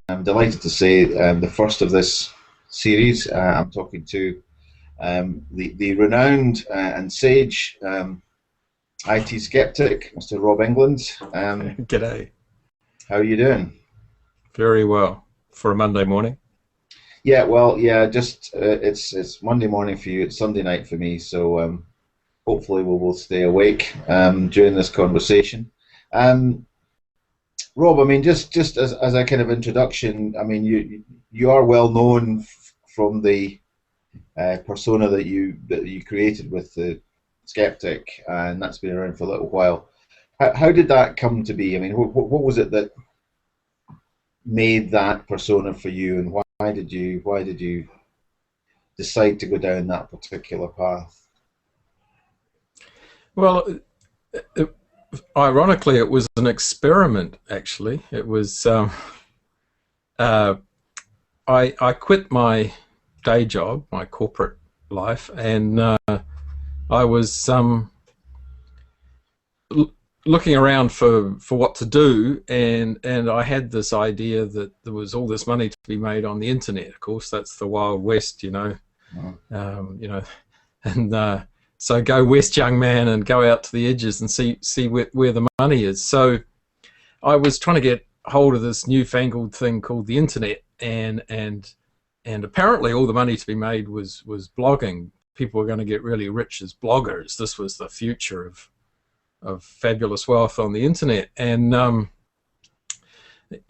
I'm delighted to say the first of this series. I'm talking to the renowned and sage IT Skeptic, Mr. Rob England. G'day. How are you doing? Very well for a Monday morning. Yeah, well, yeah, just it's Monday morning for you. It's Sunday night for me, so hopefully we'll stay awake during this conversation. Rob, I mean, just as a kind of introduction, I mean, you are well known from the persona that you created with the Skeptic, and that's been around for a little while. How did that come to be? I mean, what was it that made that persona for you, and why did you decide to go down that particular path? Well, ironically, it was an experiment. Actually, it was. I quit my day job, my corporate life, and I was looking around for what to do, and I had this idea that there was all this money to be made on the internet. Of course, that's the Wild West, you know. And so go west, young man, and go out to the edges and see where the money is. So I was trying to get hold of this newfangled thing called the internet, and apparently all the money to be made was blogging. People were going to get really rich as bloggers. This was the future of fabulous wealth on the internet. And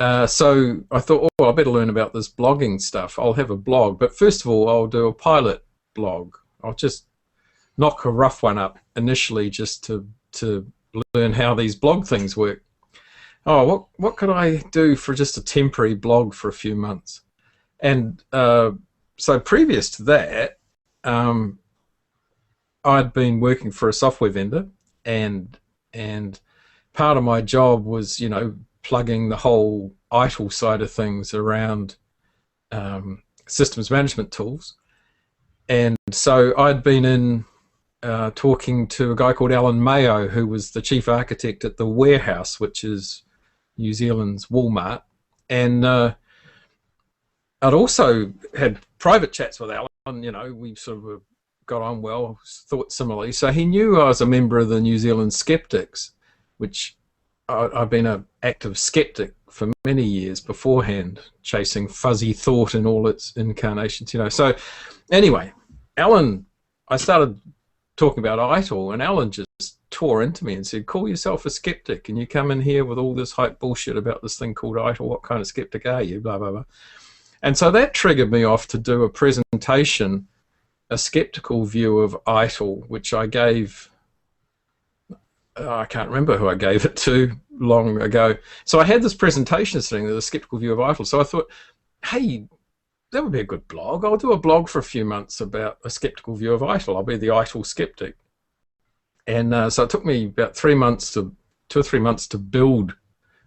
so I thought, oh, I better learn about this blogging stuff. I'll have a blog, but first of all, I'll do a pilot blog. I'll just knock a rough one up initially, just to learn how these blog things work. Oh, what could I do for just a temporary blog for a few months? And so previous to that, I'd been working for a software vendor, and part of my job was, you know, plugging the whole ITIL side of things around systems management tools. And so I'd been in talking to a guy called Alan Mayo, who was the chief architect at the Warehouse, which is New Zealand's Walmart. And I'd also had private chats with Alan. You know, we sort of got on well, thought similarly. So he knew I was a member of the New Zealand Skeptics, which I've been an active skeptic for many years beforehand, chasing fuzzy thought in all its incarnations, you know. So anyway, Alan, I started talking about ITIL, and Alan just tore into me and said, call yourself a skeptic, and you come in here with all this hype bullshit about this thing called ITIL. What kind of skeptic are you? Blah, blah, blah. And so that triggered me off to do a presentation, a skeptical view of ITIL, which I gave, I can't remember who I gave it to long ago. So I had this presentation sitting there, the skeptical view of ITIL. So I thought, hey, that would be a good blog. I'll do a blog for a few months about a skeptical view of ITIL. I'll be the ITIL skeptic. And so it took me about 2 or 3 months to build.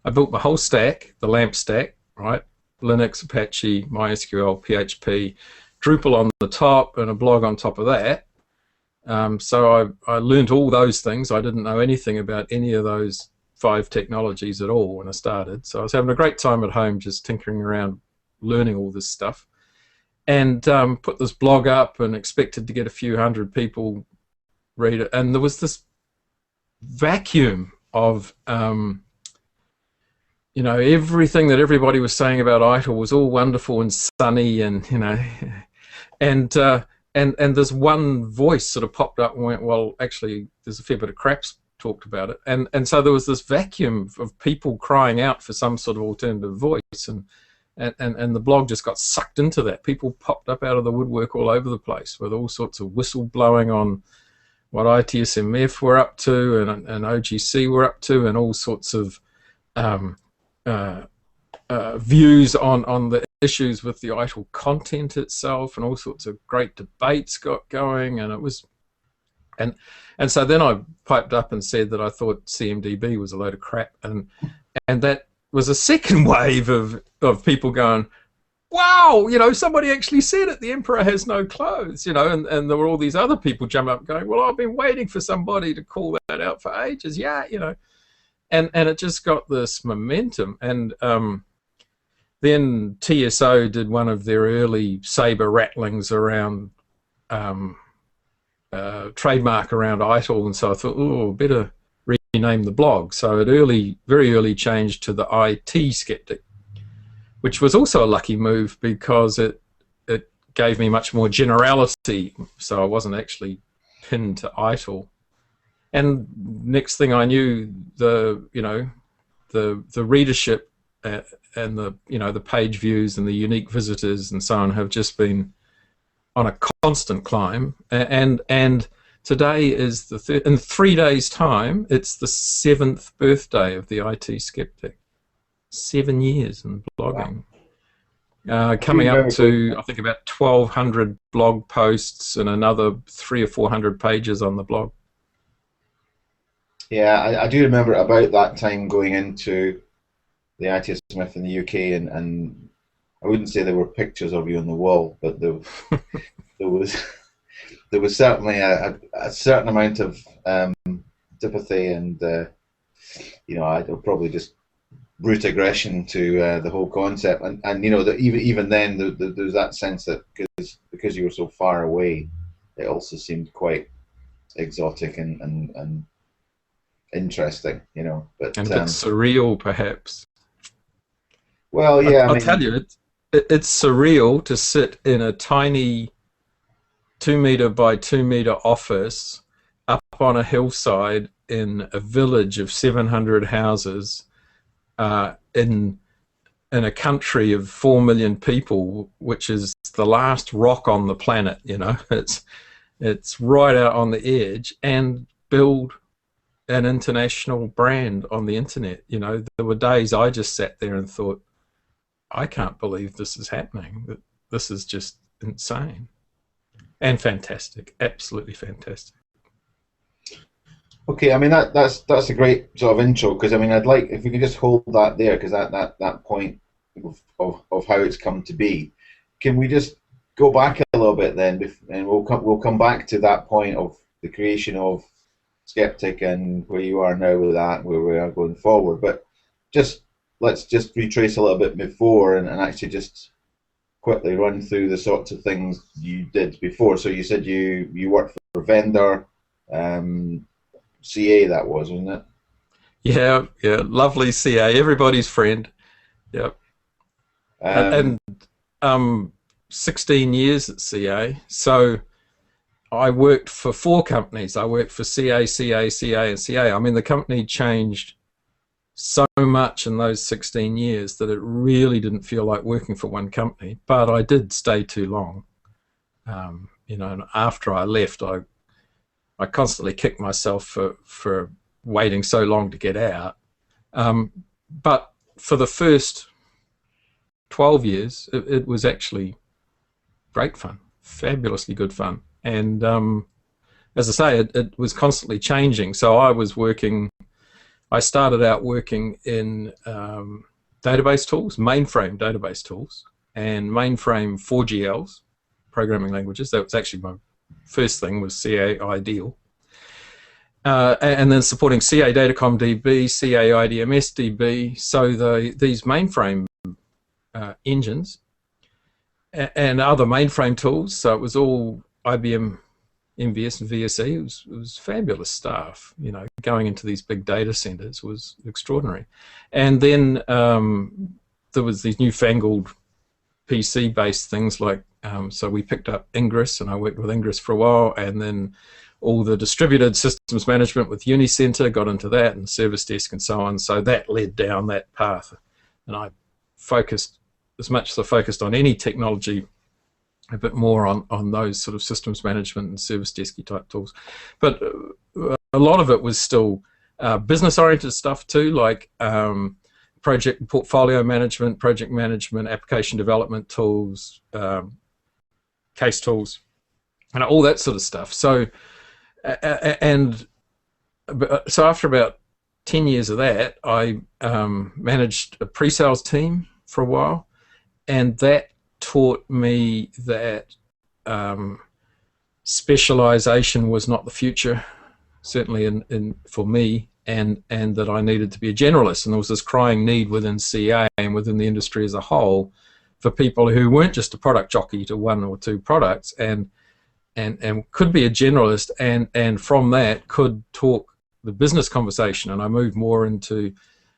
I built my whole stack, the LAMP stack, right? Linux, Apache, MySQL, PHP, Drupal on the top, and a blog on top of that. So I learned all those things. I didn't know anything about any of those 5 technologies at all when I started. So I was having a great time at home just tinkering around, learning all this stuff. And put this blog up and expected to get a few hundred people read it. And there was this vacuum of, you know, everything that everybody was saying about ITIL was all wonderful and sunny, and, you know, and this one voice sort of popped up and went, well, actually, there's a fair bit of crap talked about it. And so there was this vacuum of people crying out for some sort of alternative voice, and the blog just got sucked into that. People popped up out of the woodwork all over the place with all sorts of whistle blowing on what ITSMF were up to, and OGC were up to, and all sorts of views on the issues with the ITIL content itself, and all sorts of great debates got going. And it was, and so then I piped up and said that I thought CMDB was a load of crap, and that was a second wave of people going, wow, somebody actually said it. The emperor has no clothes, and there were all these other people jump up going, well, I've been waiting for somebody to call that out for ages. Yeah, and it just got this momentum. And then TSO did one of their early saber rattlings around um, trademark around ITIL, and so I thought, oh, better rename the blog. So it very early changed to the IT Skeptic, which was also a lucky move because it gave me much more generality, so I wasn't actually pinned to ITIL. And next thing I knew, the readership and the page views and the unique visitors and so on have just been on a constant climb. And today is in 3 days' time, it's the 7th birthday of the IT Skeptic. 7 years in blogging. I do Coming up remember to, I think, about 1,200 blog posts and another 300 or 400 pages on the blog. Yeah, I do remember about that time going into the IT Smith in the UK, and I wouldn't say there were pictures of you on the wall, but there was there was certainly a certain amount of antipathy and I'd probably just root aggression to the whole concept, and that even then there's that sense that because you were so far away, it also seemed quite exotic and interesting, But And a bit surreal, perhaps. well, yeah, I I'll mean, tell you, it's surreal to sit in a tiny 2 meter by 2 meter office up on a hillside in a village of 700 houses in a country of 4 million people, which is the last rock on the planet. It's right out on the edge, and build an international brand on the internet. There were days I just sat there and thought, I can't believe this is happening. This is just insane and fantastic, absolutely fantastic. okay, I mean that's a great sort of intro, because I mean I'd like if we could just hold that there, because that point of how it's come to be. Can we just go back a little bit then, and we'll come back to that point of the creation of Skeptic and where you are now with that, where we are going forward. But let's just retrace a little bit before, and actually just quickly run through the sorts of things you did before. So you said you worked for a vendor, CA that was, wasn't it? Yeah, yeah, lovely CA, everybody's friend. Yep. Um, And 16 years at CA. So I worked for 4 companies. I worked for CA, CA, CA, and CA. I mean, the company changed so much in those 16 years that it really didn't feel like working for one company. But I did stay too long. And after I left, I constantly kicked myself for waiting so long to get out. But for the first 12 years, it was actually great fun, fabulously good fun. And as I say, it was constantly changing. So I started out working in database tools, mainframe database tools, and mainframe 4GLs, programming languages. That was actually my first thing, was CA Ideal. And then supporting CA Datacom DB, CA IDMS DB, so these mainframe engines and other mainframe tools. So it was all IBM, MVS, and VSE. It was fabulous stuff. Going into these big data centers was extraordinary. And then there was these newfangled PC-based things like, so we picked up Ingress, and I worked with Ingress for a while, and then all the distributed systems management with Unicenter, got into that, and Service Desk and so on. So that led down that path. And I focused, as much as I focused on any technology, a bit more on those sort of systems management and service desky type tools. But a lot of it was still business-oriented stuff too, like project portfolio management, project management, application development tools, case tools, and all that sort of stuff. So so after about 10 years of that, I managed a pre-sales team for a while, and that taught me that specialization was not the future, certainly for me, and that I needed to be a generalist. And there was this crying need within CA and within the industry as a whole for people who weren't just a product jockey to one or two products, and could be a generalist, and from that could talk the business conversation. And I moved more into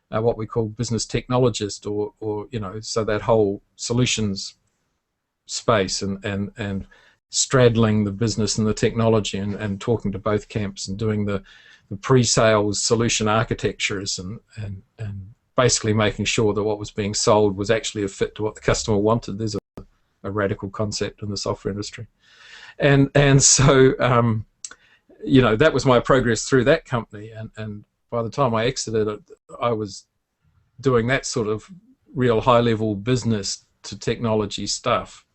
what we call business technologist, or so that whole solutions space, and straddling the business and the technology, and talking to both camps, and doing the pre-sales solution architectures, and basically making sure that what was being sold was actually a fit to what the customer wanted. There's a radical concept in the software industry. And so that was my progress through that company, and by the time I exited it, I was doing that sort of real high-level business to technology stuff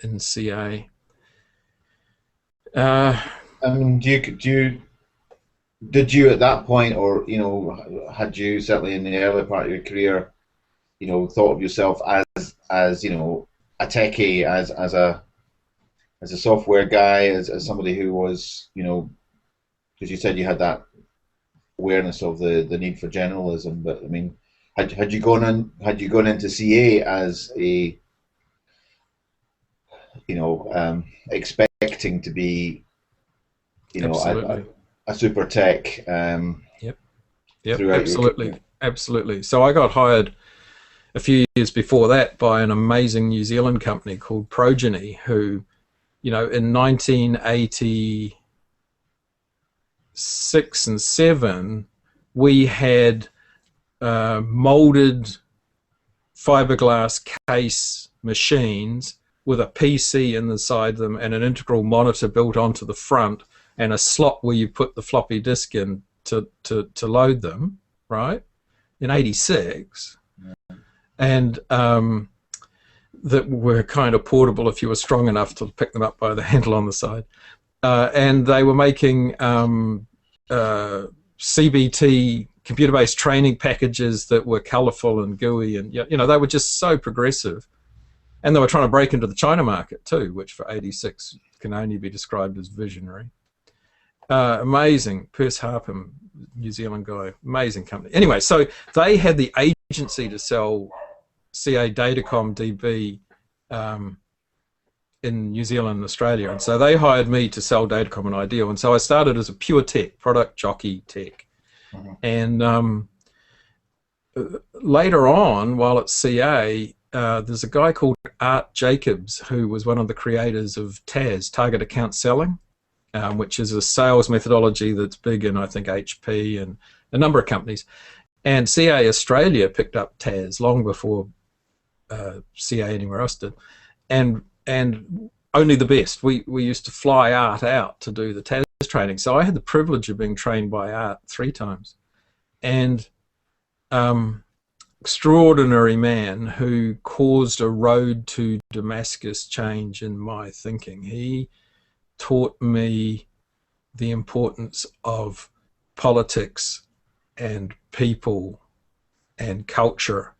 in CA. Did you at that point, or had you certainly in the early part of your career, thought of yourself as a techie, as a software guy, as somebody who was, because you said you had that awareness of the need for generalism, but I mean, had you gone into CA as a expecting to be a super tech Yep, absolutely. So I got hired a few years before that by an amazing New Zealand company called Progeny, who in 1986 and 7, we had molded fiberglass case machines with a PC inside them and an integral monitor built onto the front, and a slot where you put the floppy disk in to load them, right, in 86. And that were kind of portable if you were strong enough to pick them up by the handle on the side. And they were making CBT, computer-based training packages that were colorful and gooey, and they were just so progressive. And they were trying to break into the China market too, which for 86 can only be described as visionary. Amazing. Perce Harpham, New Zealand guy, amazing company. Anyway, so they had the agency to sell CA Datacom DB in New Zealand and Australia, and so they hired me to sell Datacom and Ideal, and so I started as a pure tech, product jockey tech. And later on, while at CA, there's a guy called Art Jacobs who was one of the creators of TAS, Target Account Selling, which is a sales methodology that's big in, I think, HP and a number of companies. And CA Australia picked up TAS long before CA anywhere else did, and only the best. We used to fly Art out to do the TAS training, so I had the privilege of being trained by Art 3 times, and extraordinary man who caused a road to Damascus change in my thinking. He taught me the importance of politics and people and culture.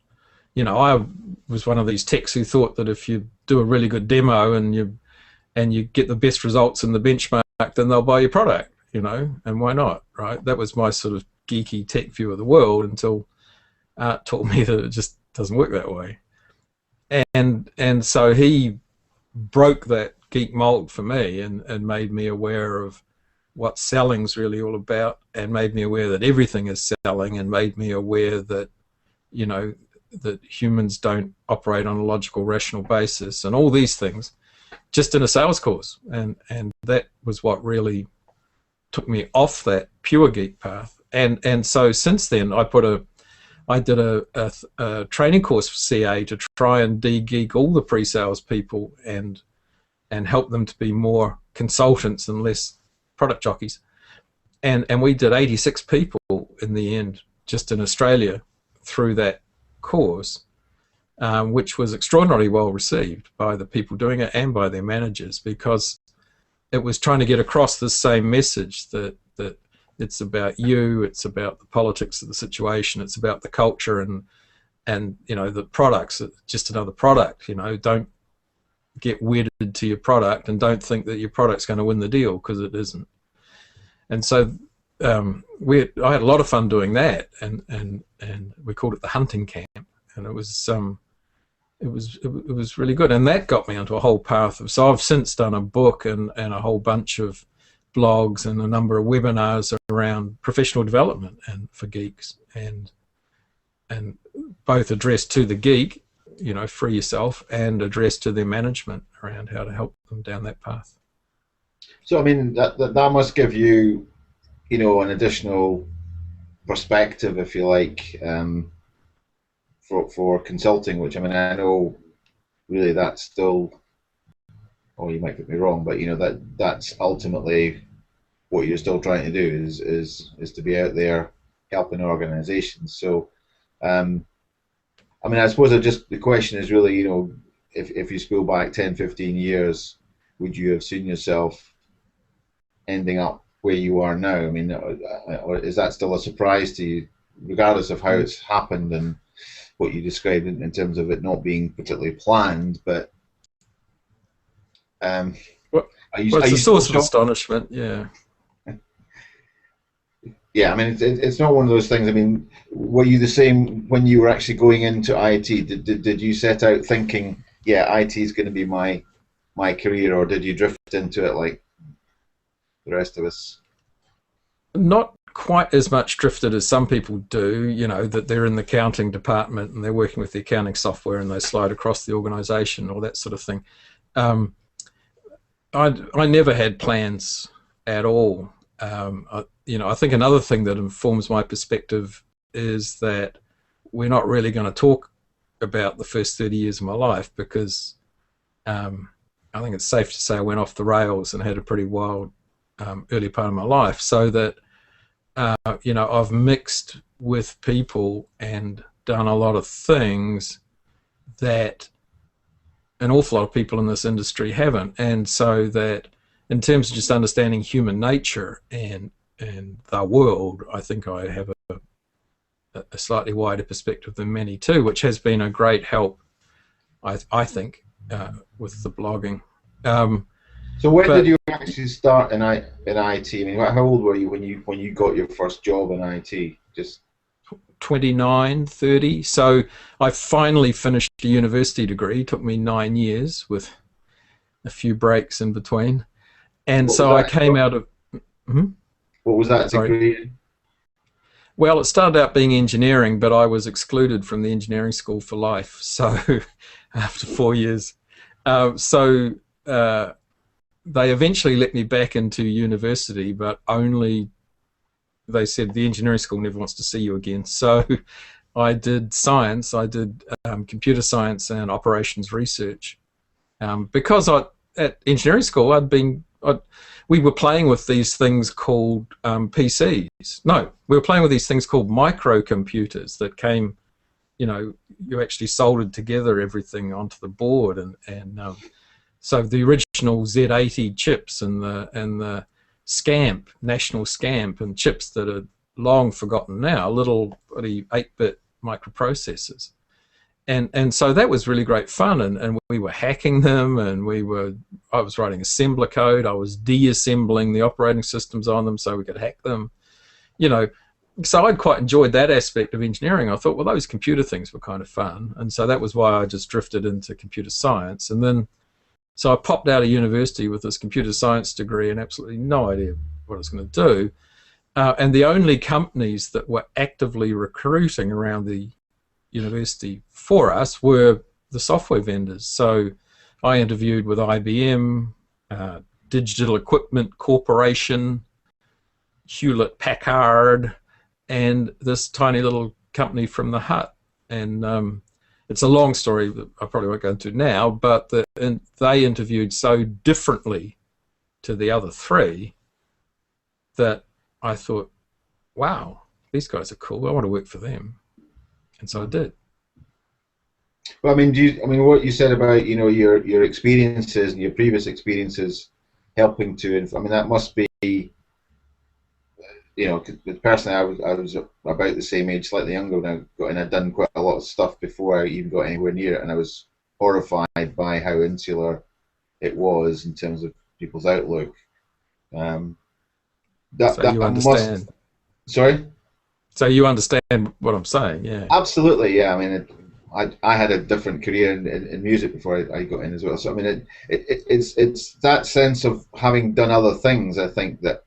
I was one of these techs who thought that if you do a really good demo and you get the best results in the benchmark, then they'll buy your product, and why not, right? That was my sort of geeky tech view of the world, until Art taught me that it just doesn't work that way. And so he broke that geek mold for me, and made me aware of what selling's really all about, and made me aware that everything is selling, and made me aware that that humans don't operate on a logical, rational basis, and all these things, just in a sales course. And that was what really took me off that pure geek path. And so since then, I did a training course for CA to try and de-geek all the pre-sales people and help them to be more consultants and less product jockeys. And we did 86 people in the end, just in Australia, through that course, which was extraordinarily well received by the people doing it and by their managers, because it was trying to get across the same message that it's about you, it's about the politics of the situation, it's about the culture, and the product's just another product. Don't get wedded to your product, and don't think that your product's going to win the deal, because it isn't. And so I had a lot of fun doing that, and we called it the hunting camp, and it was really good, and that got me onto a whole path of. So I've since done a book and a whole bunch of blogs and a number of webinars around professional development and for geeks, and both addressed to the geek, free yourself, and addressed to their management around how to help them down that path. So I mean that must give you, an additional perspective, if you like, for consulting. Which, I mean, I know really that's still, oh, you might get me wrong, but that's ultimately what you're still trying to do is to be out there helping organizations. So I mean, I suppose the question is really, if you scroll back 10, 15 years, would you have seen yourself ending up where you are now? I mean, or is that still a surprise to you, regardless of how it's happened and what you described in terms of it not being particularly planned? But well, it's a source of astonishment, yeah. Yeah, I mean, it's not one of those things. I mean, were you the same when you were actually going into IT? Did you set out thinking, yeah, IT is going to be my career, or did you drift into it like the rest of us? Not quite as much drifted as some people do, that they're in the accounting department and they're working with the accounting software and they slide across the organization or that sort of thing. I never had plans at all. I think another thing that informs my perspective is that we're not really going to talk about the first 30 years of my life, because I think it's safe to say I went off the rails and had a pretty wild early part of my life. So that, I've mixed with people and done a lot of things that an awful lot of people in this industry haven't. And so that in terms of just understanding human nature and the world, I think I have a slightly wider perspective than many too, which has been a great help, I think, with the blogging. So when did you actually start in IT? I mean, how old were you when you got your first job in IT? Just 29, 30. So I finally finished a university degree. It took me 9 years with a few breaks in between. And so I came out of... What was that degree? Well, it started out being engineering, but I was excluded from the engineering school for life. So after 4 years. They eventually let me back into university, but only... They said the engineering school never wants to see you again. So I did science. I did computer science and operations research. Because at engineering school, we were playing with these things called PCs. No, we were playing with these things called microcomputers that came, you actually soldered together everything onto the board. So the original Z80 chips and the Scamp, National Scamp, and chips that are long forgotten now, little 8-bit microprocessors. And so that was really great fun, and we were hacking them, and I was writing assembler code, I was de-assembling the operating systems on them so we could hack them. So I'd quite enjoyed that aspect of engineering. I thought, well, those computer things were kind of fun, and so that was why I just drifted into computer science. And then so I popped out of university with this computer science degree and absolutely no idea what I was going to do. And the only companies that were actively recruiting around the university for us were the software vendors. So I interviewed with IBM, Digital Equipment Corporation, Hewlett Packard, and this tiny little company from the Hut. And it's a long story that I probably won't go into now, but they interviewed so differently to the other three that I thought, wow, these guys are cool. I want to work for them. And so I did. Well, I mean, what you said about, your experiences and your previous experiences helping to, I mean, that must be personally, I was about the same age, slightly younger when I got in. I'd done quite a lot of stuff before I even got anywhere near it, and I was horrified by how insular it was in terms of people's outlook. Um, that So that you must. understand. Sorry. So you understand what I'm saying, yeah. Absolutely, yeah. I mean, I had a different career in music before I got in as well. So I mean, it's that sense of having done other things. I think that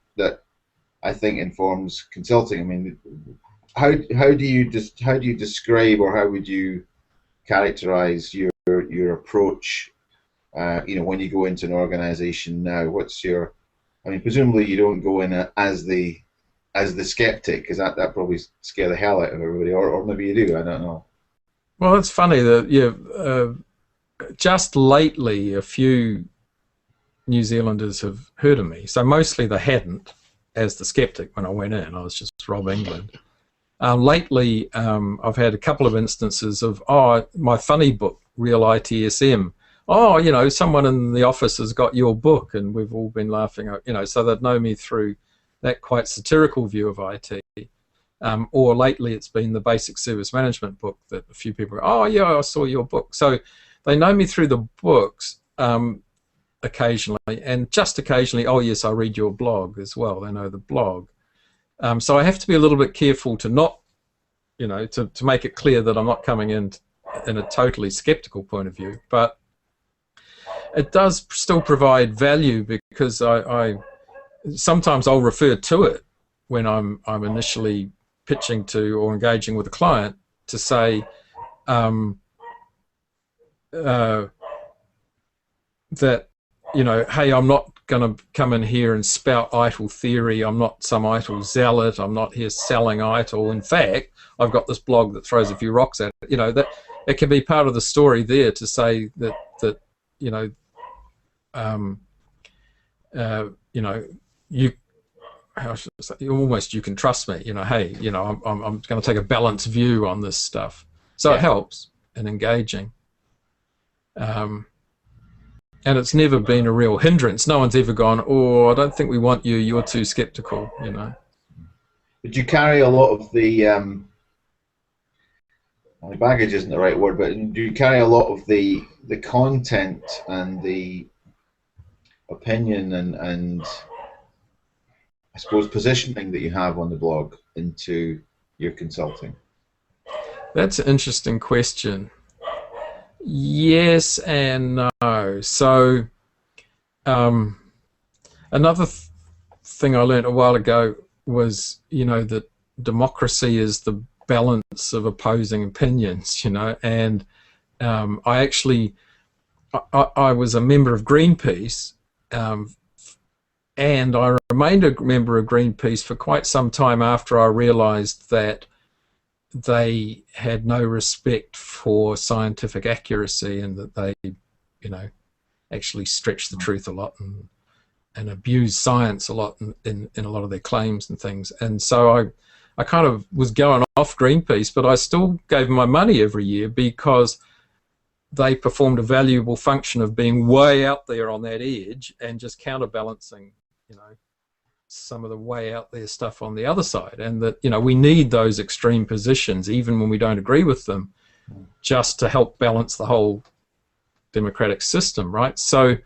I think informs consulting. I mean, how do you describe, or how would you characterize your approach? When you go into an organization now, what's your? I mean, presumably you don't go in as the skeptic, because that probably scare the hell out of everybody, or maybe you do. I don't know. Well, it's funny that just lately a few New Zealanders have heard of me. So mostly they hadn't as the skeptic when I went in. I was just Rob England. Lately, I've had a couple of instances of, oh, my funny book, Real ITSM. Oh, someone in the office has got your book, and we've all been laughing, so they'd know me through that quite satirical view of IT. Or lately it's been the basic service management book that a few people go, oh, yeah, I saw your book. So they know me through the books occasionally, and just occasionally, oh, yes, I read your blog as well. They know the blog. So I have to be a little bit careful to not, to make it clear that I'm not coming in a totally skeptical point of view. But it does still provide value, because I sometimes I'll refer to it when I'm initially pitching to or engaging with a client to say that, hey, I'm not going to come in here and spout ITIL theory. I'm not some ITIL zealot. I'm not here selling ITIL. In fact, I've got this blog that throws a few rocks at it. That it can be part of the story there to say that you, how should I say, almost you can trust me. Hey, I'm going to take a balanced view on this stuff. So it Yeah. helps in engaging. And it's never been a real hindrance. No one's ever gone, oh, I don't think we want you. You're too skeptical. But you carry a lot of the baggage isn't the right word, but do you carry a lot of the content and the opinion and I suppose positioning that you have on the blog into your consulting? That's an interesting question. Yes and no. So another thing I learned a while ago was, that democracy is the balance of opposing opinions, and I was a member of Greenpeace, and I remained a member of Greenpeace for quite some time after I realized that they had no respect for scientific accuracy, and that they, actually stretched the truth a lot and abused science a lot in a lot of their claims and things. And so I kind of was going off Greenpeace, but I still gave them my money every year, because they performed a valuable function of being way out there on that edge and just counterbalancing, some of the way out there stuff on the other side. And that, we need those extreme positions, even when we don't agree with them, just to help balance the whole democratic system, right? So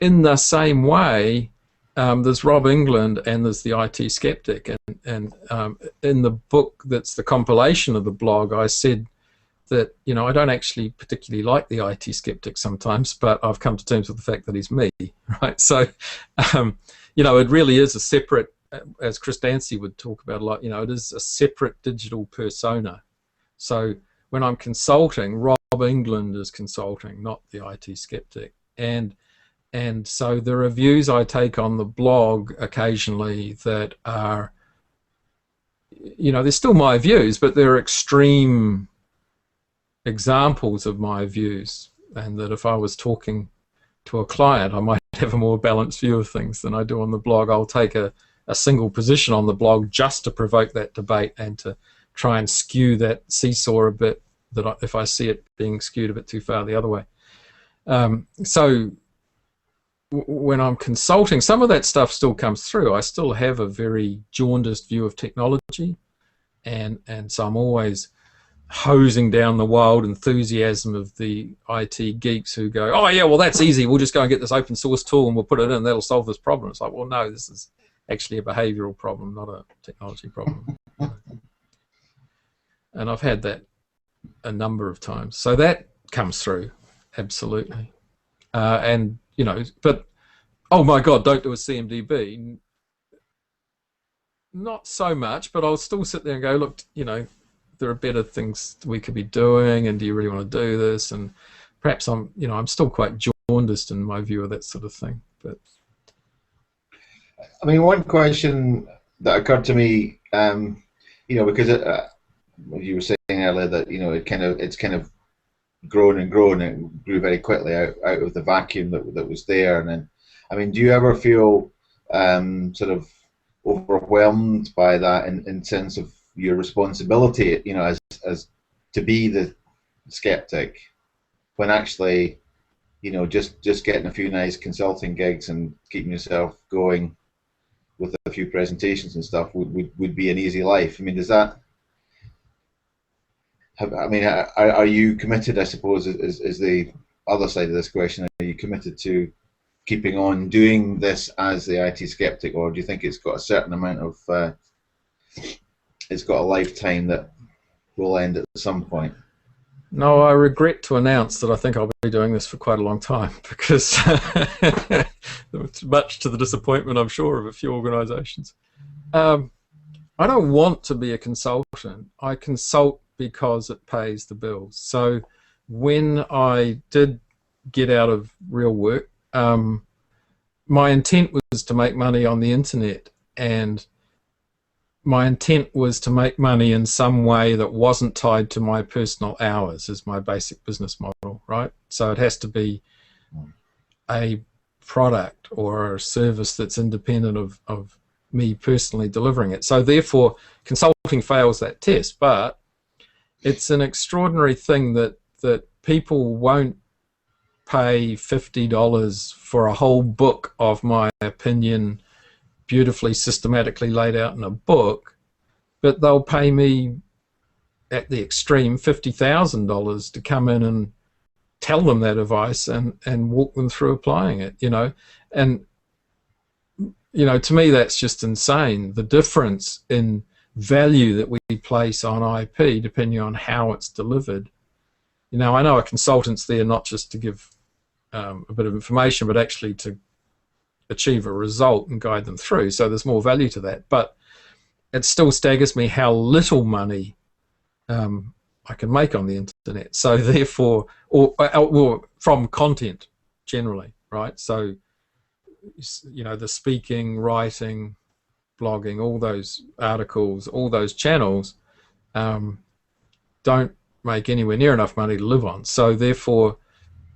in the same way, there's Rob England and there's the IT Skeptic. And in the book that's the compilation of the blog, I said that, I don't actually particularly like the IT Skeptic sometimes, but I've come to terms with the fact that he's me, right? So, it really is a separate, as Chris Dancy would talk about a lot, it is a separate digital persona. So when I'm consulting, Rob England is consulting, not the IT Skeptic. And so the reviews I take on the blog occasionally that are, they're still my views, but they're extreme examples of my views. And that if I was talking to a client, I might have a more balanced view of things than I do on the blog. I'll take a single position on the blog just to provoke that debate and to try and skew that seesaw a bit, if I see it being skewed a bit too far the other way. So when I'm consulting, some of that stuff still comes through. I still have a very jaundiced view of technology, and so I'm always hosing down the wild enthusiasm of the IT geeks who go, oh yeah, well that's easy. We'll just go and get this open source tool and we'll put it in. That'll solve this problem. It's like, well, no, this is actually a behavioural problem, not a technology problem. And I've had that a number of times. So that comes through, absolutely. And but oh my God, don't do a CMDB. Not so much, but I'll still sit there and go, look, there are better things we could be doing, and do you really want to do this? And perhaps I'm still quite jaundiced in my view of that sort of thing. But I mean, one question that occurred to me, because you were saying earlier that it's kind of grown and grown and grew very quickly out of the vacuum that was there. And then, I mean, do you ever feel sort of overwhelmed by that in sense of your responsibility, as to be the skeptic, when actually, just getting a few nice consulting gigs and keeping yourself going with a few presentations and stuff would be an easy life? I mean, does that are you committed, I suppose, is the other side of this question? Are you committed to keeping on doing this as the IT skeptic, or do you think it's got a certain amount of it's got a lifetime that will end at some point? no, I regret to announce that I think I'll be doing this for quite a long time, because much to the disappointment, I'm sure, of a few organisations. I don't want to be a consultant. I consult because it pays the bills. So when I did get out of real work, my intent was to make money on the internet, and my intent was to make money in some way that wasn't tied to my personal hours as my basic business model, right? So it has to be a product or a service that's independent of me personally delivering it. So therefore, consulting fails that test. But it's an extraordinary thing that people won't pay $50 for a whole book of my opinion, beautifully systematically laid out in a book, but they'll pay me at the extreme $50,000 to come in and tell them that advice and walk them through applying it, and to me that's just insane, the difference in value that we place on IP depending on how it's delivered. I know a consultant's there not just to give a bit of information, but actually to achieve a result and guide them through. So there's more value to that. But it still staggers me how little money I can make on the internet. So therefore, or from content generally, right? So, the speaking, writing, blogging, all those articles, all those channels don't make anywhere near enough money to live on. So therefore,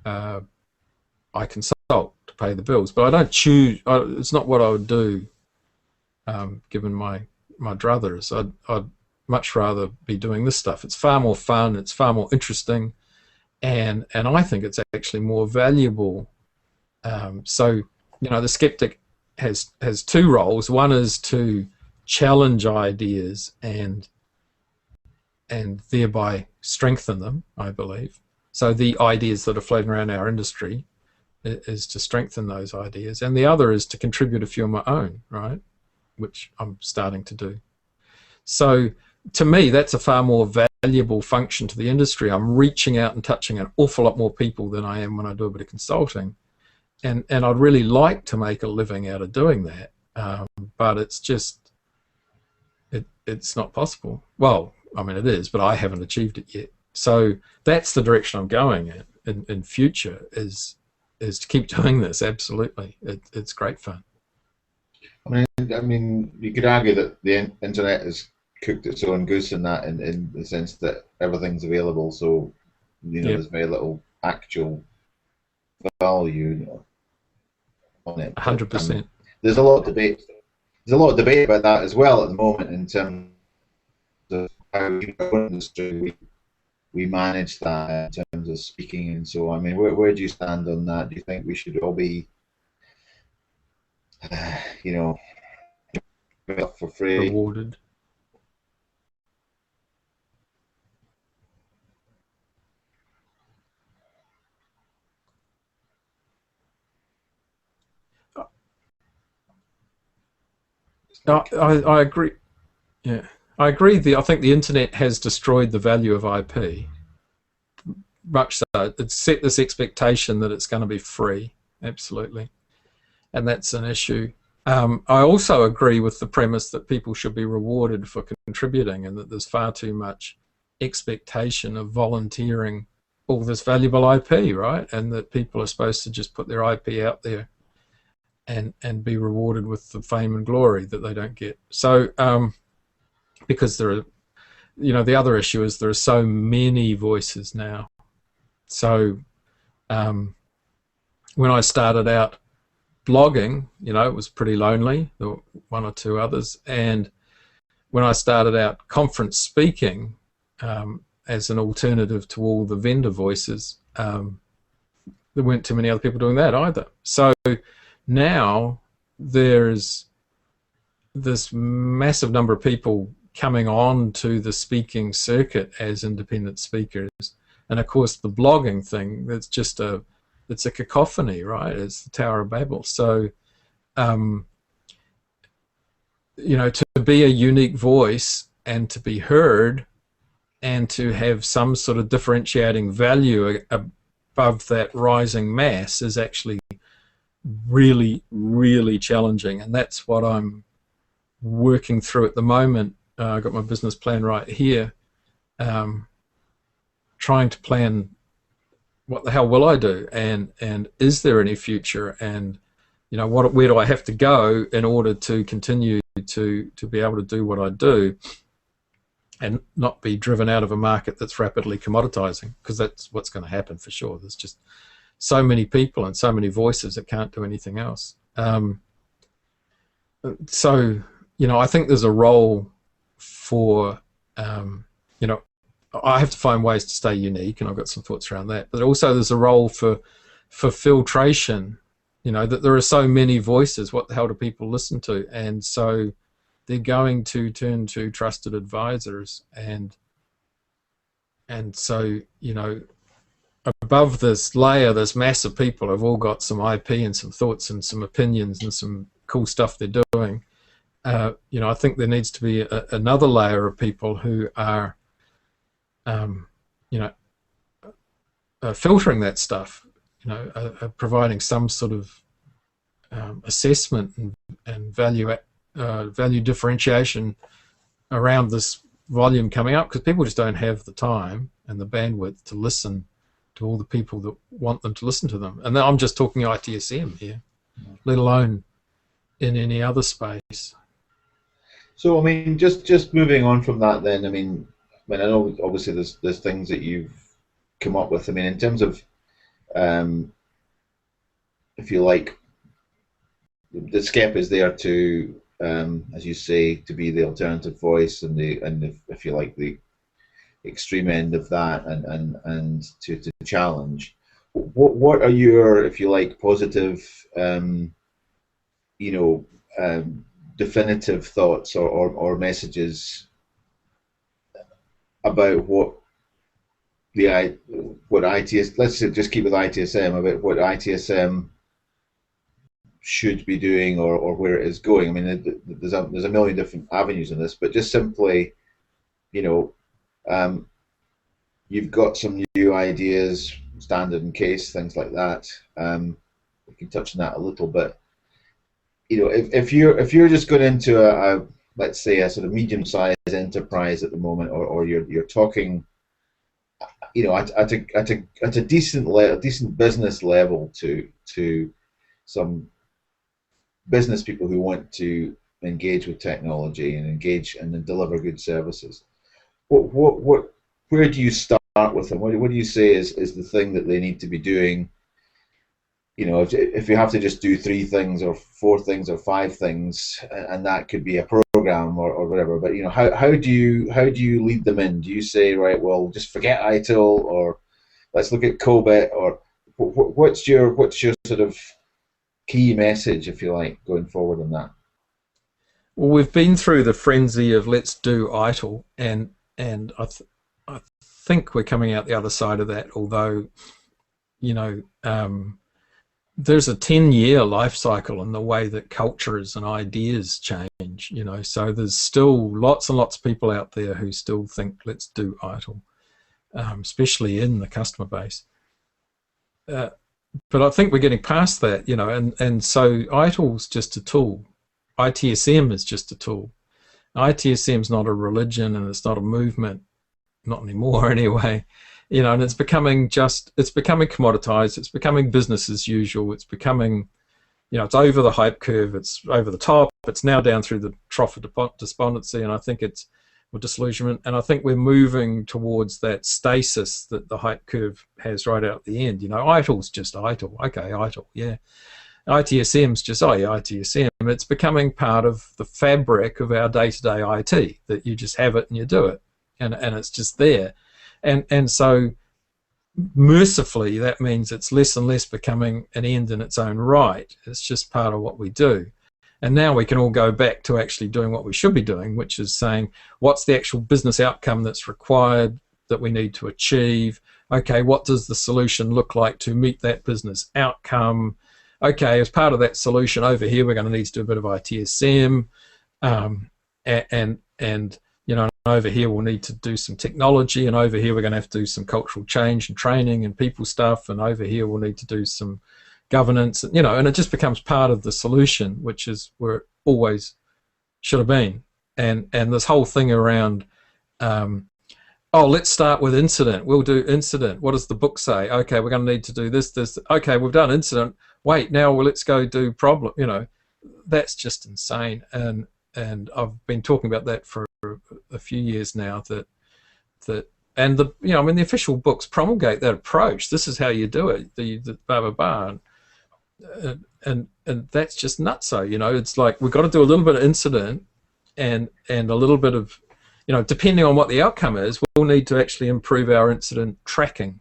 I consult to pay the bills, but I don't choose. It's not what I would do, given my druthers. I'd much rather be doing this stuff. It's far more fun. It's far more interesting, and I think it's actually more valuable. So the skeptic has two roles. One is to challenge ideas and thereby strengthen them, I believe. So the ideas that are floating around our industry is to strengthen those ideas, and the other is to contribute a few of my own, right, which I'm starting to do. So to me, that's a far more valuable function to the industry. I'm reaching out and touching an awful lot more people than I am when I do a bit of consulting, and I'd really like to make a living out of doing that, but it's just it's not possible. Well, I mean it is, but I haven't achieved it yet. So that's the direction I'm going in future, is to keep doing this. Absolutely, it's great fun. I mean, you could argue that the internet has cooked its own goose in that, in the sense that everything's available. So, Yep. there's very little actual value on it. But 100%. there's a lot of debate. There's a lot of debate about that as well at the moment, in terms of how we manage that in terms of speaking and so on. I mean, where do you stand on that? Do you think we should all be you know, for free. Rewarded. I agree. Yeah, I agree. I think the internet has destroyed the value of IP. Much so, it's set this expectation that it's going to be free. Absolutely, and that's an issue. I also agree with the premise that people should be rewarded for contributing, and that there's far too much expectation of volunteering all this valuable IP, right? And that people are supposed to just put their IP out there and be rewarded with the fame and glory that they don't get. So, because there are, the other issue is there are so many voices now. So, um, when I started out blogging, it was pretty lonely. There were one or two others. And when I started out conference speaking, as an alternative to all the vendor voices, there weren't too many other people doing that either. So now there's this massive number of people coming on to the speaking circuit as independent speakers. And of course, the blogging thing, it's a cacophony, right? It's the Tower of Babel. So, to be a unique voice and to be heard and to have some sort of differentiating value above that rising mass is actually really, really challenging. And that's what I'm working through at the moment. I've got my business plan right here, trying to plan what the hell will I do, and is there any future, and where do I have to go in order to continue to be able to do what I do and not be driven out of a market that's rapidly commoditizing, because that's what's going to happen for sure. There's just so many people and so many voices that can't do anything else. So I think there's a role for I have to find ways to stay unique, and I've got some thoughts around that. But also there's a role for filtration, that there are so many voices. What the hell do people listen to? And so they're going to turn to trusted advisors. And so, above this layer, this mass of people have all got some IP and some thoughts and some opinions and some cool stuff they're doing. I think there needs to be another layer of people who are filtering that stuff, providing some sort of assessment and value differentiation around this volume coming up, because people just don't have the time and the bandwidth to listen to all the people that want them to listen to them. And then I'm just talking ITSM here, let alone in any other space. So, I mean, just moving on from that, then, I mean, I know obviously there's things that you've come up with. I mean, in terms of, if you like, the SCEP is there to, as you say, to be the alternative voice and if you like, the extreme end of that, and to challenge. What are your, if you like, positive, definitive thoughts or messages about what ITS, let's just keep with ITSM, about what ITSM should be doing or where it is going? I mean, there's a million different avenues in this, but just simply, you've got some new ideas, standard and case, things like that. We can touch on that a little bit. If you're just going into a let's say a sort of medium-sized enterprise at the moment, or you're talking, at a decent business level to some business people who want to engage with technology and engage and then deliver good services. Where do you start with them? What do you say is the thing that they need to be doing? If you have to just do 3 things or 4 things or 5 things, and that could be a program or whatever, but how do you lead them in? Do you say, right, well, just forget ITIL, or let's look at COBIT, or what's your sort of key message, if you like, going forward on that? Well, we've been through the frenzy of let's do ITIL, and I think we're coming out the other side of that. Although you know, there's a 10-year life cycle in the way that cultures and ideas change. So there's still lots and lots of people out there who still think let's do ITIL, especially in the customer base. Uh, but I think we're getting past that, and so ITIL's just a tool. ITSM is just a tool. ITSM is not a religion and it's not a movement, not anymore anyway. And it's becoming commoditized. It's becoming business as usual. It's becoming, it's over the hype curve. It's over the top. It's now down through the trough of despondency, and I think it's with disillusionment. And I think we're moving towards that stasis that the hype curve has right out at the end. ITIL's just ITIL. Okay, ITIL, yeah. ITSM's just, oh yeah, ITSM. It's becoming part of the fabric of our day-to-day IT, that you just have it and you do it, and it's just there. And so mercifully, that means it's less and less becoming an end in its own right. It's just part of what we do. And now we can all go back to actually doing what we should be doing, which is saying, what's the actual business outcome that's required, that we need to achieve? Okay, what does the solution look like to meet that business outcome? Okay, as part of that solution over here, we're going to need to do a bit of ITSM, and over here we'll need to do some technology, and over here we're going to have to do some cultural change and training and people stuff, and over here we'll need to do some governance, and it just becomes part of the solution, which is where it always should have been. And this whole thing around, let's start with incident. We'll do incident. What does the book say? Okay, we're going to need to do this. Okay, we've done incident. Wait, now let's go do problem. That's just insane. And I've been talking about that for a few years now. And the official books promulgate that approach. This is how you do it. The blah blah blah. And that's just nutso. It's like we've got to do a little bit of incident and a little bit of, depending on what the outcome is, we'll need to actually improve our incident tracking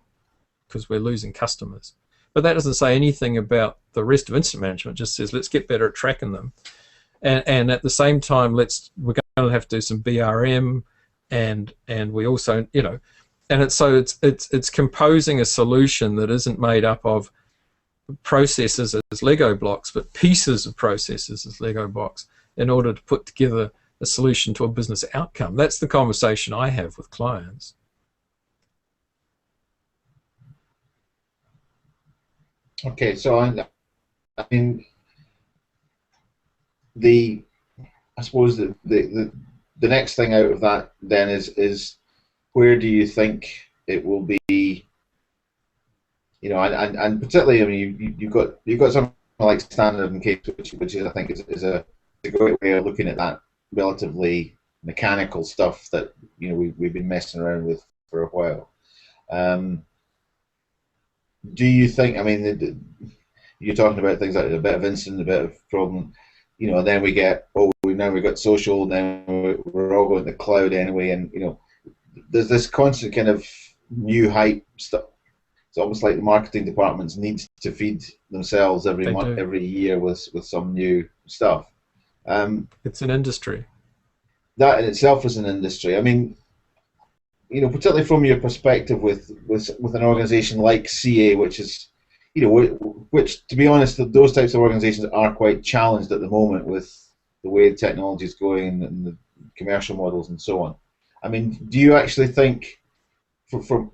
because we're losing customers. But that doesn't say anything about the rest of incident management. It just says let's get better at tracking them, and at the same time we're going to have to do some BRM, and we also and it's composing a solution that isn't made up of processes as Lego blocks, but pieces of processes as Lego blocks in order to put together a solution to a business outcome. That's the conversation I have with clients. Okay, so I mean, I suppose the next thing out of that then is where do you think it will be? And particularly, I mean, you've got something like standard and case, which I think is a great way of looking at that relatively mechanical stuff that we've been messing around with for a while. Do you think? I mean, you're talking about things like a bit of incident, a bit of problem, and then we get now we've got social, and then we're all going to the cloud anyway, and there's this constant kind of new hype stuff. It's almost like the marketing departments need to feed themselves every month, every year with some new stuff. It's an industry. That in itself is an industry. I mean, particularly from your perspective with an organisation like CA, which is, which to be honest, those types of organisations are quite challenged at the moment with the way technology is going and the commercial models and so on. I mean, do you actually think, from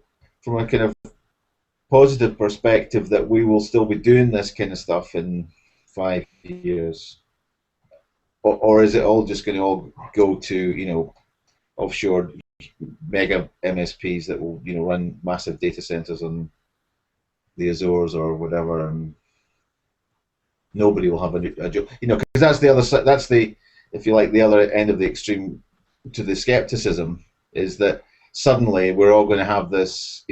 a kind of positive perspective, that we will still be doing this kind of stuff in 5 years, or is it all just going to all go to offshore mega MSPs that will run massive data centers on the Azores or whatever, and nobody will have a job? Because that's the other side. That's the, if you like, the other end of the extreme to the skepticism, is that suddenly we're all going to have this,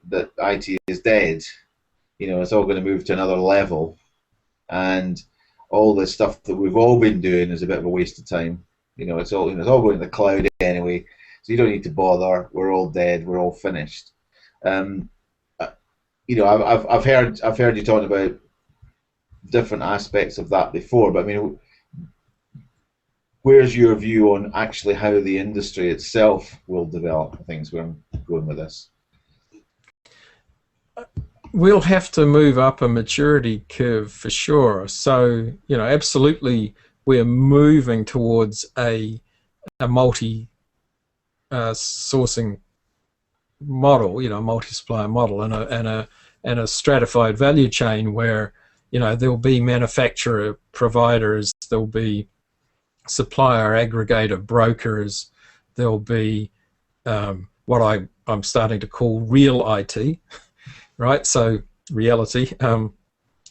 that IT is dead. It's all going to move to another level, and all this stuff that we've all been doing is a bit of a waste of time. It's all going to the cloud anyway, so you don't need to bother. We're all dead. We're all finished. I've heard you talking about different aspects of that before, but I mean, where's your view on actually how the industry itself will develop? I think is where I'm going with this. We'll have to move up a maturity curve for sure. So, absolutely, we're moving towards a multi sourcing model, multi-supplier model, and a stratified value chain where there'll be manufacturer providers, there'll be supplier aggregator brokers, there'll be what I'm starting to call real IT, right? So reality,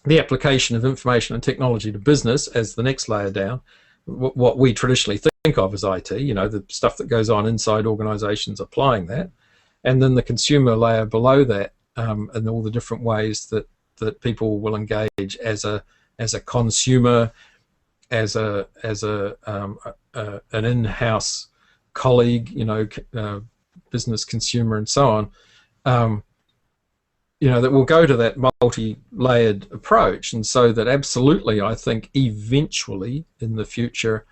the application of information and technology to business as the next layer down, what we traditionally think of as IT, the stuff that goes on inside organizations applying that, and then the consumer layer below that, and all the different ways that people will engage as a consumer, as an in-house colleague, business consumer, and so on. That will go to that multi-layered approach, and so that absolutely, I think eventually in the future,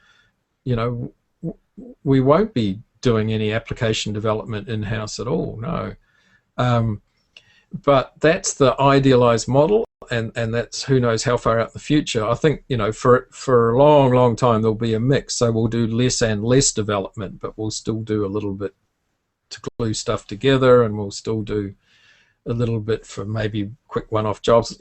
we won't be doing any application development in-house at all. No, but that's the idealized model, and that's who knows how far out in the future. I think for a long time there'll be a mix. So we'll do less and less development, but we'll still do a little bit to glue stuff together, and we'll still do a little bit for maybe quick one-off jobs.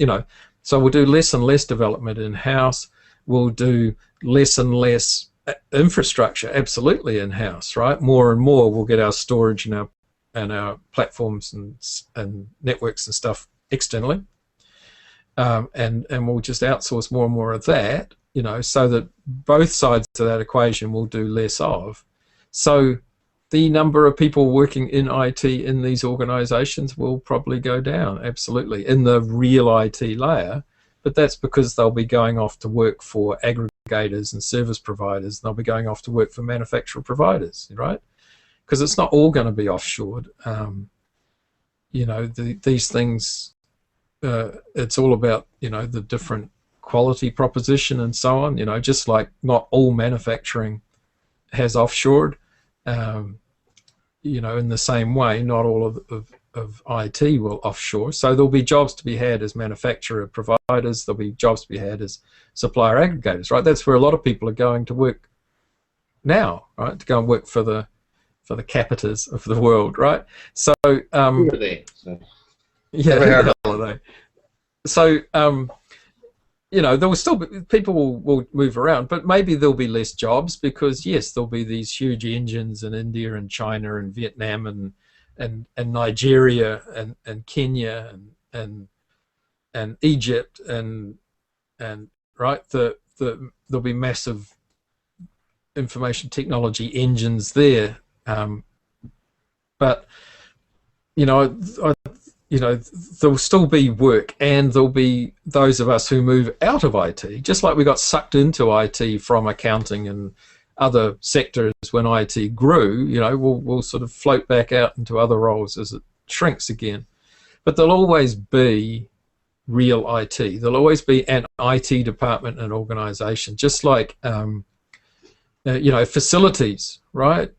So we'll do less and less development in-house. We'll do less and less infrastructure absolutely in-house, right? More and more we'll get our storage and our platforms and networks and stuff externally, and we'll just outsource more and more of that, so that both sides of that equation will do less of. So the number of people working in IT in these organizations will probably go down, absolutely, in the real IT layer, but that's because they'll be going off to work for aggregators and service providers, and they'll be going off to work for manufacturer providers, right? Because it's not all going to be offshored. These things, it's all about, the different quality proposition and so on, just like not all manufacturing has offshored. In the same way, not all of IT will offshore. So there'll be jobs to be had as manufacturer providers. There'll be jobs to be had as supplier aggregators, right? That's where a lot of people are going to work now, right? To go and work for the capitals of the world, right? So, Who are they? yeah, who the hell are they? So, there will still be, people will move around, but maybe there'll be less jobs because, yes, there'll be these huge engines in India and China and Vietnam and Nigeria and Kenya and Egypt and right, there'll be massive information technology engines there, but there'll still be work, and there'll be those of us who move out of IT, just like we got sucked into IT from accounting and other sectors when IT grew. We'll sort of float back out into other roles as it shrinks again. But there'll always be real IT. There'll always be an IT department and organization, just like facilities, right?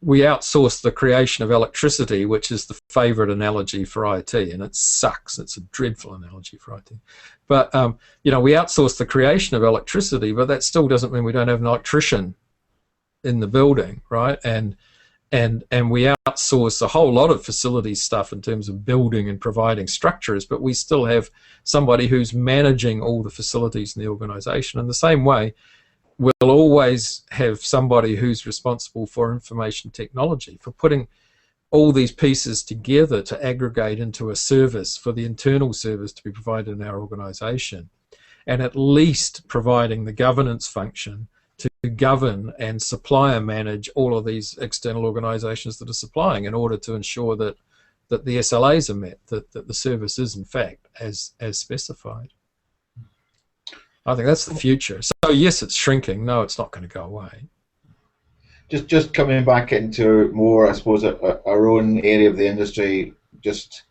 We outsource the creation of electricity, which is the favorite analogy for IT, and it sucks. It's a dreadful analogy for IT. But, we outsource the creation of electricity, but that still doesn't mean we don't have an electrician in the building, right? And we outsource a whole lot of facility stuff in terms of building and providing structures, but we still have somebody who's managing all the facilities in the organization. In the same way, we'll always have somebody who's responsible for information technology, for putting all these pieces together to aggregate into a service for the internal service to be provided in our organization, and at least providing the governance function to govern and supplier manage all of these external organizations that are supplying, in order to ensure that the SLAs are met, that the service is in fact as specified. I think that's the future. So yes, it's shrinking. No, it's not going to go away. Just coming back into more, I suppose, our own area of the industry, just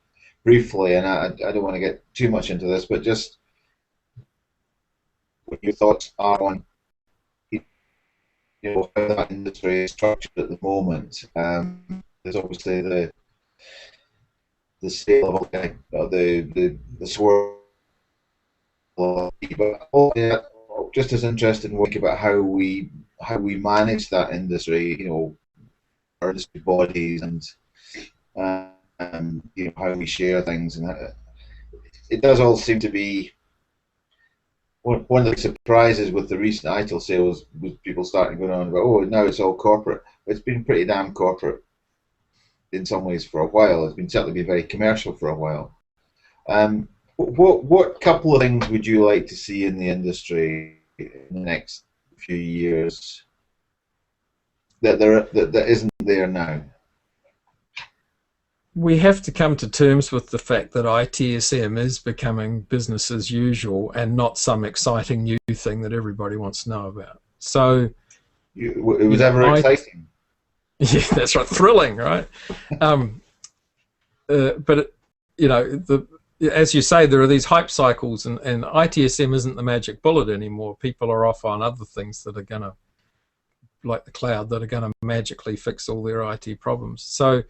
briefly, and I don't want to get too much into this, but just what your thoughts are on how that industry is structured at the moment. There's obviously the sale of the swirl, but yeah, just as interested in working about how we manage that industry. Our industry bodies and how we share things, and it does all seem to be one of the surprises with the recent ITIL sales was people starting going on about, oh, now it's all corporate. It's been pretty damn corporate in some ways for a while. It's been certainly been very commercial for a while. What couple of things would you like to see in the industry in the next few years that isn't there now? We have to come to terms with the fact that ITSM is becoming business as usual and not some exciting new thing that everybody wants to know about. So it was ever exciting. Yeah, that's right, thrilling, right? But as you say, there are these hype cycles, and ITSM isn't the magic bullet anymore. People are off on other things that are going to, like the cloud, that are going to magically fix all their IT problems. So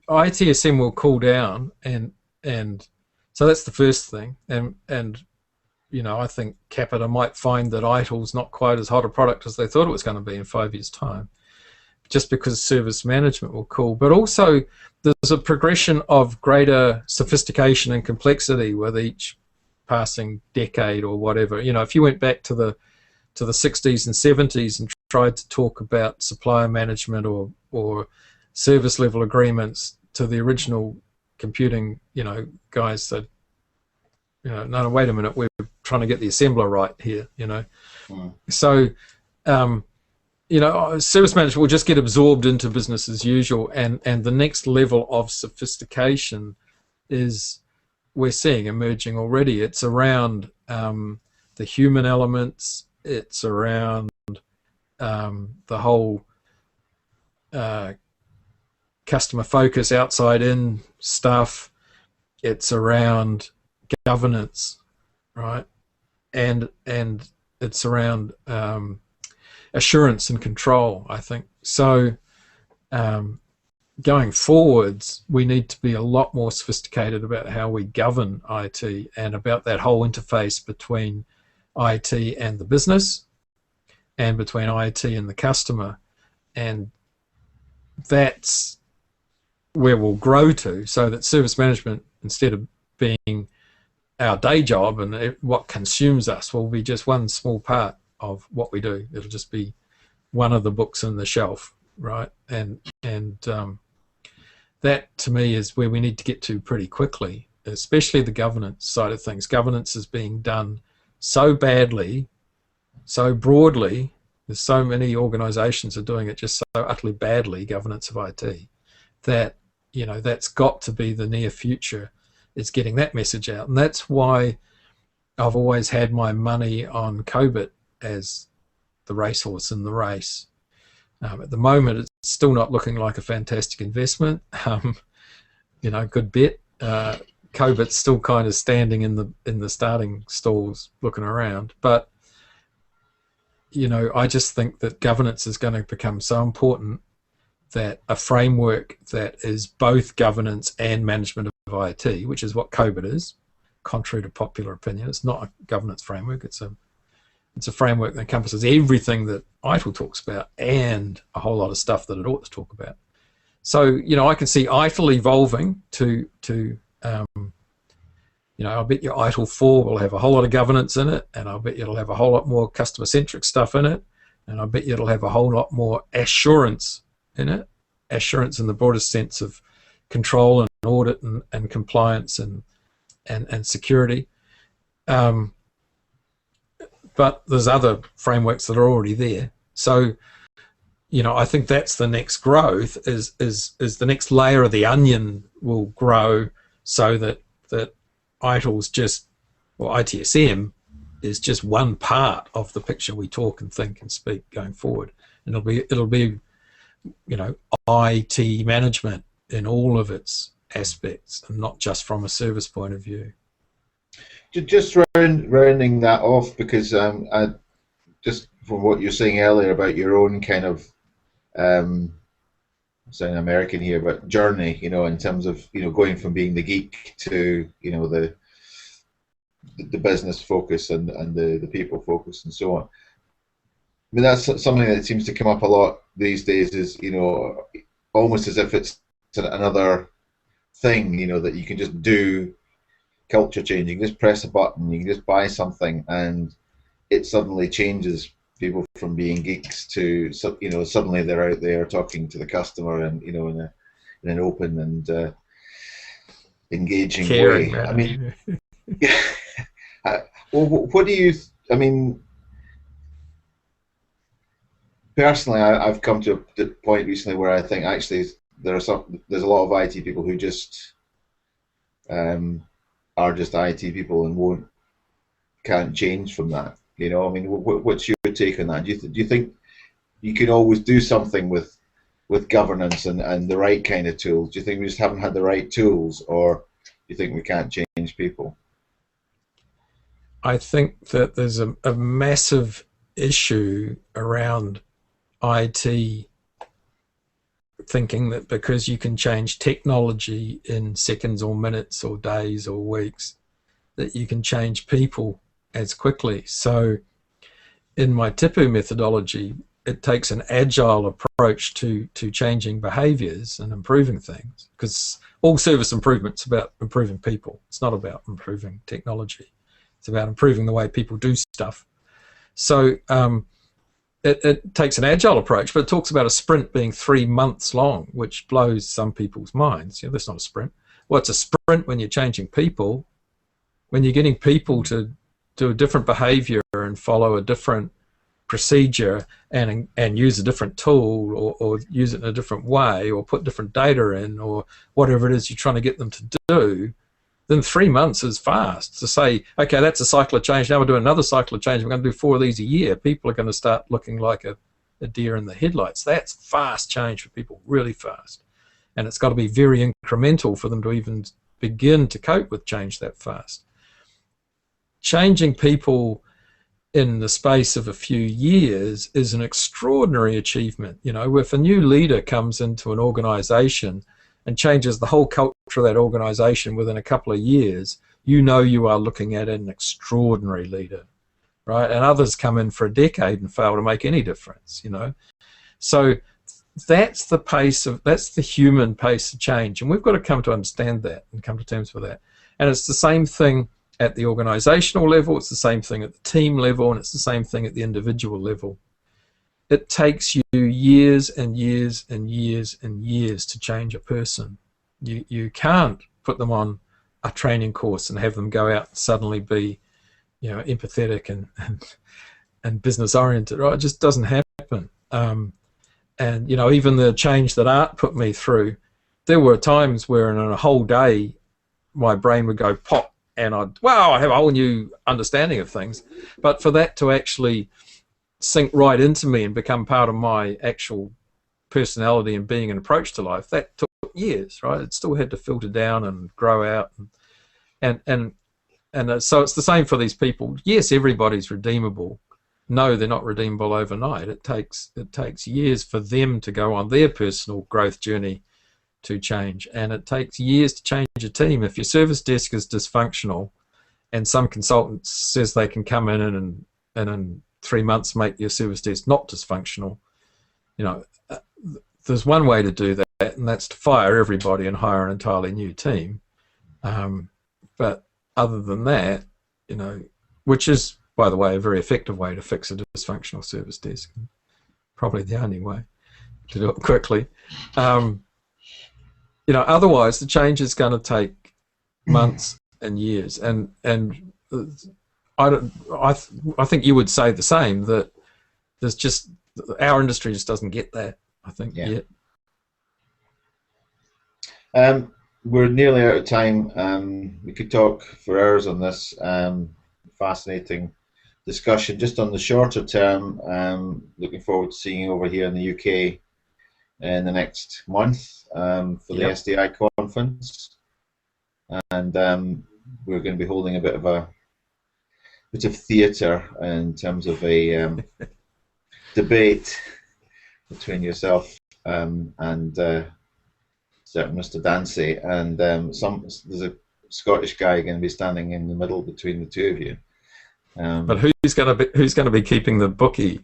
ITSM will cool down, and so that's the first thing. And I think Capita might find that ITIL's not quite as hot a product as they thought it was going to be in 5 years' time, just because service management will cool. But also there's a progression of greater sophistication and complexity with each passing decade or whatever. If you went back to the 60s and 70s and tried to talk about supplier management or service level agreements to the original computing, guys said, no, wait a minute, we're trying to get the assembler right here, So, service management will just get absorbed into business as usual, and the next level of sophistication is we're seeing emerging already. It's around the human elements. It's around the whole customer focus, outside in stuff. It's around governance, right? And it's around assurance and control, I think. So going forwards, we need to be a lot more sophisticated about how we govern IT and about that whole interface between IT and the business and between IT and the customer. And that's where we'll grow to, so that service management, instead of being our day job and what consumes us, will be just one small part of what we do. It'll just be one of the books on the shelf, right? And that to me is where we need to get to pretty quickly, especially the governance side of things. Governance is being done so badly, so broadly. There's so many organizations are doing it just so utterly badly, governance of IT, that that's got to be the near future, is getting that message out. And that's why I've always had my money on COBIT as the racehorse in the race. At the moment, it's still not looking like a fantastic investment. Good bet. COBIT's still kind of standing in the starting stalls, looking around. But I just think that governance is going to become so important that a framework that is both governance and management of IT, which is what COBIT is, contrary to popular opinion. It's not a governance framework. It's a framework that encompasses everything that ITIL talks about and a whole lot of stuff that it ought to talk about. So, I can see ITIL evolving to I bet you ITIL 4 will have a whole lot of governance in it, and I bet you it'll have a whole lot more customer-centric stuff in it, and I bet you it'll have a whole lot more assurance in it. Assurance in the broadest sense of control and audit and compliance and security. But there's other frameworks that are already there. So, I think that's the next growth, is the next layer of the onion will grow, so that ITIL's just, or ITSM is just one part of the picture we talk and think and speak going forward. And it'll be IT management in all of its aspects, and not just from a service point of view. Just rounding that off, because just from what you're saying earlier about your own kind of um, sounding American here, but journey, in terms of going from being the geek to the business focus and the people focus and so on. I mean, that's something that seems to come up a lot these days. Is almost as if it's another thing, that you can just do culture change. You can just press a button, you can just buy something, and it suddenly changes people from being geeks to suddenly they're out there talking to the customer and in an open and engaging Caring way. I mean, manner. well, what do you? I mean, personally, I've come to the point recently where I think actually there's a lot of IT people who just are just IT people and can't change from that. I mean, what's your take on that? Do you think you can always do something with governance and the right kind of tools? Do you think we just haven't had the right tools, or do you think we can't change people? I think that there's a massive issue around IT thinking that because you can change technology in seconds or minutes or days or weeks, that you can change people as quickly. So in my Tipu methodology, it takes an agile approach to changing behaviors and improving things, because all service improvement is about improving people. It's not about improving technology. It's about improving the way people do stuff. So it takes an agile approach, but it talks about a sprint being 3 months long, which blows some people's minds. That's not a sprint. Well, it's a sprint when you're changing people, when you're getting people to do a different behavior and follow a different procedure and use a different tool or use it in a different way or put different data in or whatever it is you're trying to get them to do, then 3 months is fast. To say, okay, that's a cycle of change, now we're doing another cycle of change, we're going to do 4 of these a year, people are going to start looking like a deer in the headlights. That's fast change for people, really fast. And it's got to be very incremental for them to even begin to cope with change that fast. Changing people in the space of a few years is an extraordinary achievement. If a new leader comes into an organization and changes the whole culture of that organization within a couple of years, you are looking at an extraordinary leader, right? And others come in for a decade and fail to make any difference, So that's the human pace of change. And we've got to come to understand that and come to terms with that. And it's the same thing at the organizational level, it's the same thing at the team level, and it's the same thing at the individual level. It takes you years and years and years and years to change a person. You can't put them on a training course and have them go out and suddenly be, empathetic and business oriented. Right? It just doesn't happen. And even the change that Art put me through, there were times where in a whole day my brain would go pop, and I have a whole new understanding of things. But for that to actually sink right into me and become part of my actual personality and being an approach to life, that took years, right? It still had to filter down and grow out, and so it's the same for these people. Yes, everybody's redeemable. No, they're not redeemable overnight. It takes years for them to go on their personal growth journey to change, and it takes years to change a team. If your service desk is dysfunctional and some consultant says they can come in and in 3 months make your service desk not dysfunctional, there's one way to do that, and that's to fire everybody and hire an entirely new team. But other than that, which is, by the way, a very effective way to fix a dysfunctional service desk, probably the only way to do it quickly. Otherwise the change is going to take months and years, and I think you would say the same, that there's just, our industry just doesn't get that, I think, yet. We're nearly out of time. We could talk for hours on this fascinating discussion. Just on the shorter term, looking forward to seeing you over here in the UK in the next month for the SDI conference, and we're going to be holding a bit of a bit of theatre in terms of a debate between yourself and certain Mr. Dancy, and there's a Scottish guy going to be standing in the middle between the two of you. But who's going to be keeping the bookie?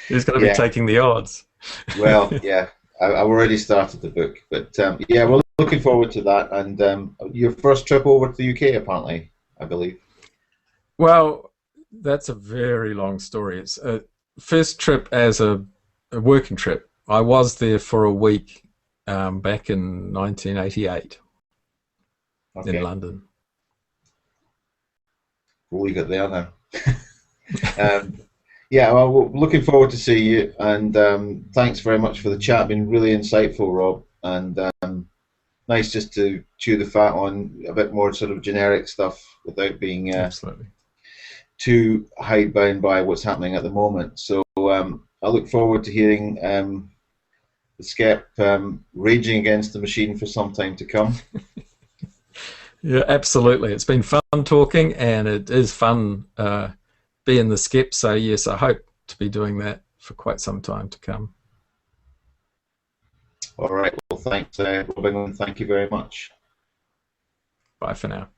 Who's going to be Yeah, taking the odds? well, yeah, I've already started the book, but yeah, we're looking forward to that. And your first trip over to the UK, apparently, I believe. Well, that's a very long story. It's a first trip as a working trip. I was there for a week back in 1988 in Okay, London. we'll leave it there now. Um, yeah, well, we're looking forward to see you, and thanks very much for the chat. Been really insightful, Rob, and nice just to chew the fat on a bit more sort of generic stuff without being Absolutely. too hidebound by what's happening at the moment. So I look forward to hearing the Skep raging against the machine for some time to come. Yeah, absolutely. It's been fun talking, and it is fun being the skep. So yes, I hope to be doing that for quite some time to come. All right. Well, thanks, Robin, and thank you very much. Bye for now.